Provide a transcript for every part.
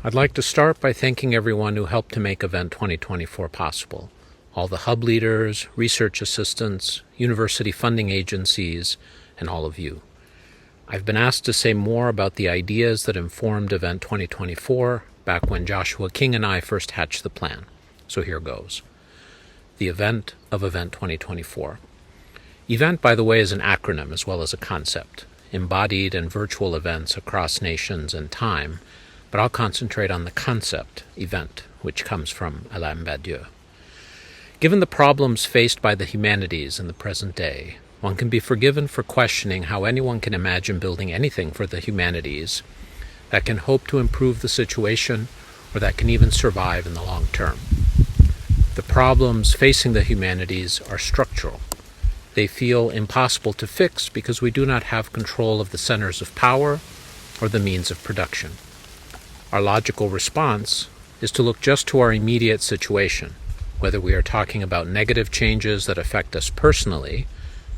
I'd like to start by thanking everyone who helped to make Event 2024 possible. All the hub leaders, research assistants, university funding agencies, and all of you. I've been asked to say more about the ideas that informed Event 2024 back when Joshua King and I first hatched the plan. So here goes. The event of Event 2024. Event, by the way, is an acronym as well as a concept, embodied in virtual events across nations and time, but I'll concentrate on the concept, event, which comes from Alain Badiou. Given the problems faced by the humanities in the present day, one can be forgiven for questioning how anyone can imagine building anything for the humanities that can hope to improve the situation or that can even survive in the long term. The problems facing the humanities are structural. They feel impossible to fix because we do not have control of the centers of power or the means of production. Our logical response is to look just to our immediate situation, whether we are talking about negative changes that affect us personally.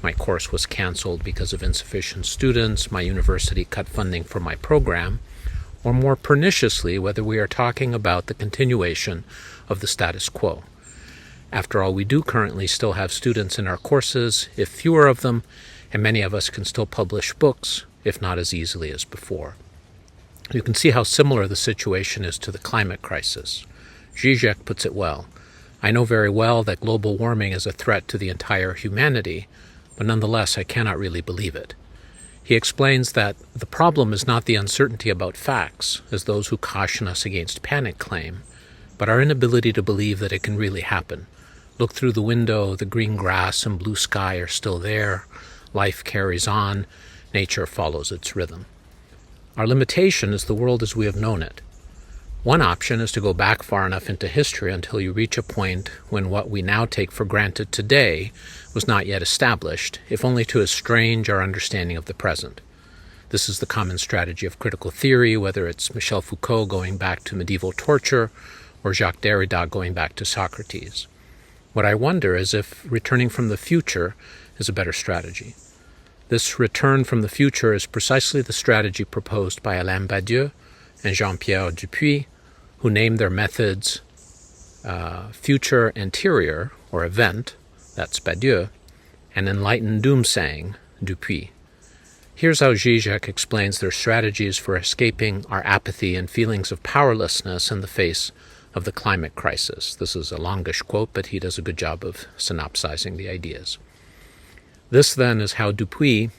My course was canceled because of insufficient students, my university cut funding for my program, or more perniciously, whether we are talking about the continuation of the status quo. After all, we do currently still have students in our courses, if fewer of them, and many of us can still publish books, if not as easily as before. You can see how similar the situation is to the climate crisis. Zizek puts it well. I know very well that global warming is a threat to the entire humanity, but nonetheless I cannot really believe it. He explains that the problem is not the uncertainty about facts, as those who caution us against panic claim, but our inability to believe that it can really happen. Look through the window, the green grass and blue sky are still there, life carries on, nature follows its rhythm. Our limitation is the world as we have known it. One option is to go back far enough into history until you reach a point when what we now take for granted today was not yet established, if only to estrange our understanding of the present. This is the common strategy of critical theory, whether it's Michel Foucault going back to medieval torture or Jacques Derrida going back to Socrates. What I wonder is if returning from the future is a better strategy. This return from the future is precisely the strategy proposed by Alain Badiou and Jean-Pierre Dupuy, who named their methods future anterior, or event, that's Badiou, and enlightened doomsaying, Dupuy. Here's how Zizek explains their strategies for escaping our apathy and feelings of powerlessness in the face of the climate crisis. This is a longish quote, but he does a good job of synopsizing the ideas. This, then, is how Dupuy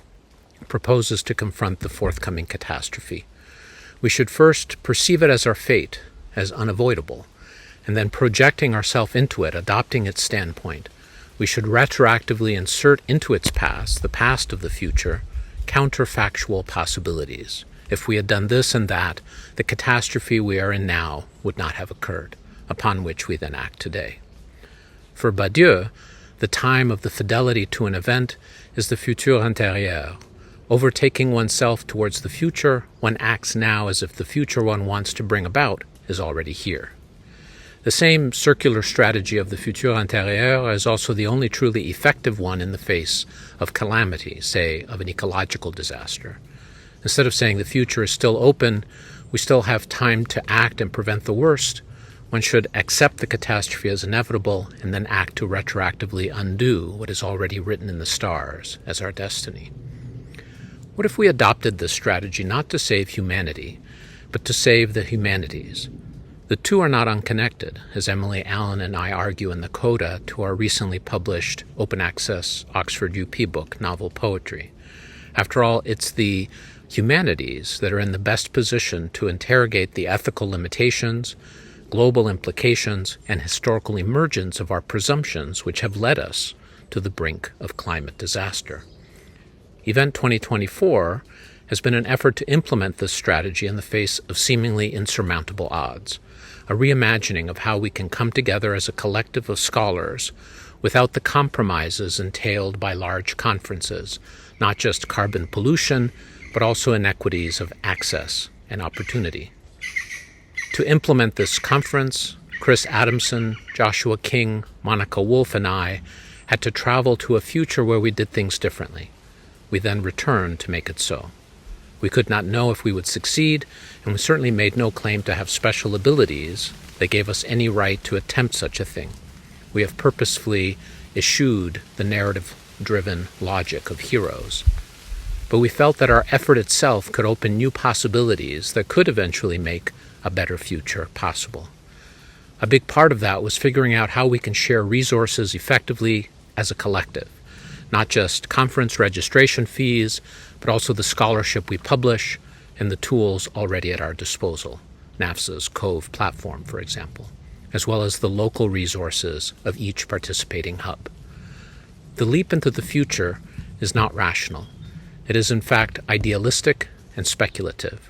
proposes to confront the forthcoming catastrophe. We should first perceive it as our fate, as unavoidable, and then projecting ourselves into it, adopting its standpoint, we should retroactively insert into its past, the past of the future, counterfactual possibilities. If we had done this and that, the catastrophe we are in now would not have occurred, upon which we then act today. For Badiou, the time of the fidelity to an event is the futur antérieur. Overtaking oneself towards the future, one acts now as if the future one wants to bring about is already here. The same circular strategy of the futur antérieur is also the only truly effective one in the face of calamity, say, of an ecological disaster. Instead of saying the future is still open, we still have time to act and prevent the worst, one should accept the catastrophe as inevitable and then act to retroactively undo what is already written in the stars as our destiny. What if we adopted this strategy not to save humanity, but to save the humanities? The two are not unconnected, as Emily Allen and I argue in the coda to our recently published open access Oxford UP book, Novel Poetry. After all, it's the humanities that are in the best position to interrogate the ethical limitations, global implications, and historical emergence of our presumptions which have led us to the brink of climate disaster. Event 2024 has been an effort to implement this strategy in the face of seemingly insurmountable odds, a reimagining of how we can come together as a collective of scholars without the compromises entailed by large conferences, not just carbon pollution, but also inequities of access and opportunity. To implement this conference, Chris Adamson, Joshua King, Monica Wolf, and I had to travel to a future where we did things differently. We then returned to make it so. We could not know if we would succeed, and we certainly made no claim to have special abilities that gave us any right to attempt such a thing. We have purposefully eschewed the narrative-driven logic of heroes. But we felt that our effort itself could open new possibilities that could eventually make a better future possible. A big part of that was figuring out how we can share resources effectively as a collective, not just conference registration fees, but also the scholarship we publish and the tools already at our disposal, NAFSA's Cove platform, for example, as well as the local resources of each participating hub. The leap into the future is not rational. It is in fact idealistic and speculative.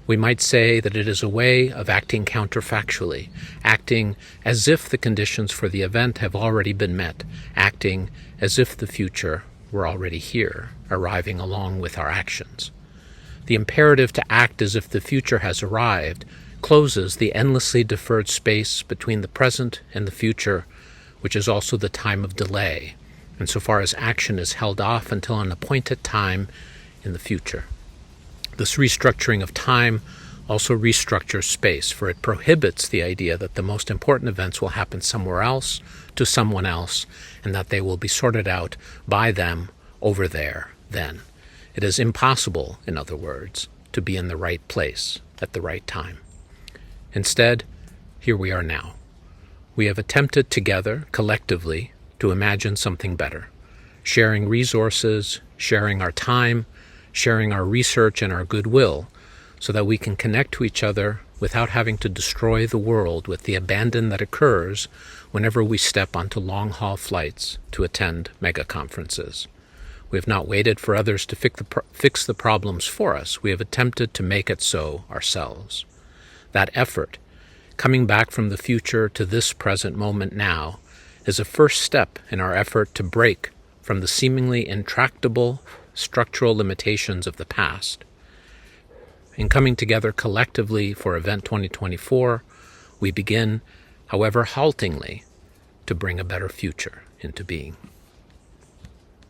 We might say that it is a way of acting counterfactually, acting as if the conditions for the event have already been met, acting as if the future were already here, arriving along with our actions. The imperative to act as if the future has arrived closes the endlessly deferred space between the present and the future, which is also the time of delay, insofar as action is held off until an appointed time in the future. This restructuring of time also restructures space, for it prohibits the idea that the most important events will happen somewhere else, to someone else, and that they will be sorted out by them over there then. It is impossible, in other words, to be in the right place at the right time. Instead, here we are now. We have attempted together, collectively, to imagine something better, sharing resources, sharing our time, sharing our research and our goodwill, so that we can connect to each other without having to destroy the world with the abandon that occurs whenever we step onto long-haul flights to attend mega-conferences. We have not waited for others to fix the problems for us. We have attempted to make it so ourselves. That effort, coming back from the future to this present moment now, is a first step in our effort to break from the seemingly intractable structural limitations of the past. In coming together collectively for Event 2024, we begin, however haltingly, to bring a better future into being.